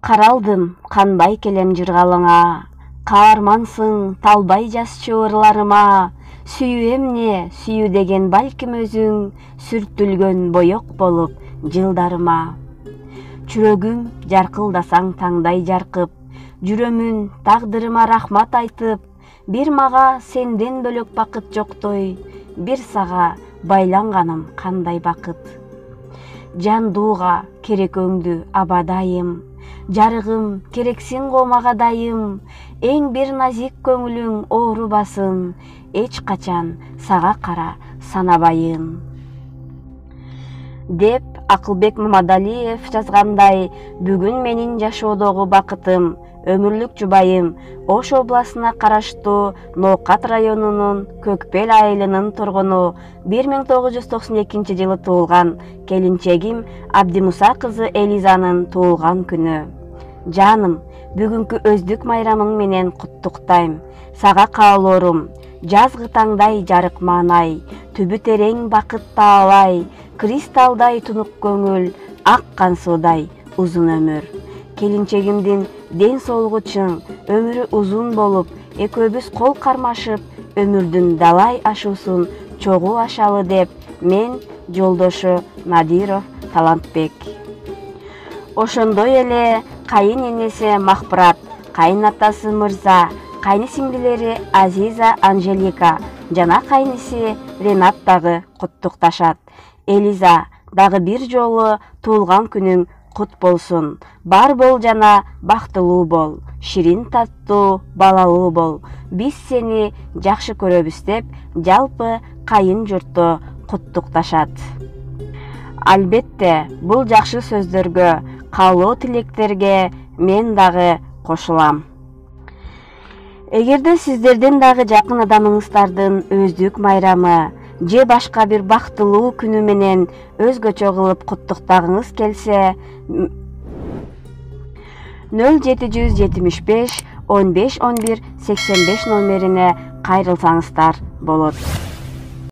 Каралдым канбай келем жыргалыңа, каармансың талбай жас чыбырларыма. Сүйүү эмне, сүйүү деген балким өзүң, сүртүлгөн боек болуп жылдарыма. Чүрөгүм жаркылдасаң таңдай жаркып, жүрөмүн тагдырыма рахмат айтып. Бир мага сенден бөлөк бакыт жоктой, бир сага байланганым кандай бакыт. Жандууга керек өңдү абадайым, жарыгым керексиң го мага дайым. Эң бир назик көңүлүң оорубасын, эч качан сага кара санабайын. Деп Акылбек Мамадалиев жазгандай, бүгүн менин жашоодогу бакытым, өмүрлүк жубайым Ош областына караштуу Ноокат районунун Көкпел айылынын тургуну, 1992 жылы туулган келинчегим Абдимуса кызы Элизанын туулган күнү. Жаным, бүгүнкү өздүк майрамың менен куттуктайм. Сага каалоорум жазгы таңдай жарык маанай, түбү терең бакыт таалай, кристалдай тунук көңүл, аккан суудай узун өмүр. Келинчегимдин ден соолугу чың, өмүрү узун болуп, экөөбүз кол кармашып, өмүрдүн далай ашуусун чогуу ашалы деп, мен жолдошу Надиров Талантбек. Ошондой эле кайын энеси Махпырат, кайын атасы Мырза, кайны сиңдилери Азиза Анжелика жана кайниси Ренат дагы куттукташат. Элиза, дагы бир жолу туулган күнүң кут болсун. Бар бол жана бактылуу бол, ширин таттуу, балалуу бол. Биз сени жакшы көрөбүз деп, жалпы кайын журтту куттукташат. Албетте, бул жакшы сөздөргө, каалоо тилектерге мен дагы кошулам. Эгерде сиздердин дагы жакын адамыңыздардын өздүк майрамы же башка бир бактылуу күнү менен өзгөчө кылып куттуктагыңыз келсе, 0775 15 11 85 номерине кайрылсаңыздар болот.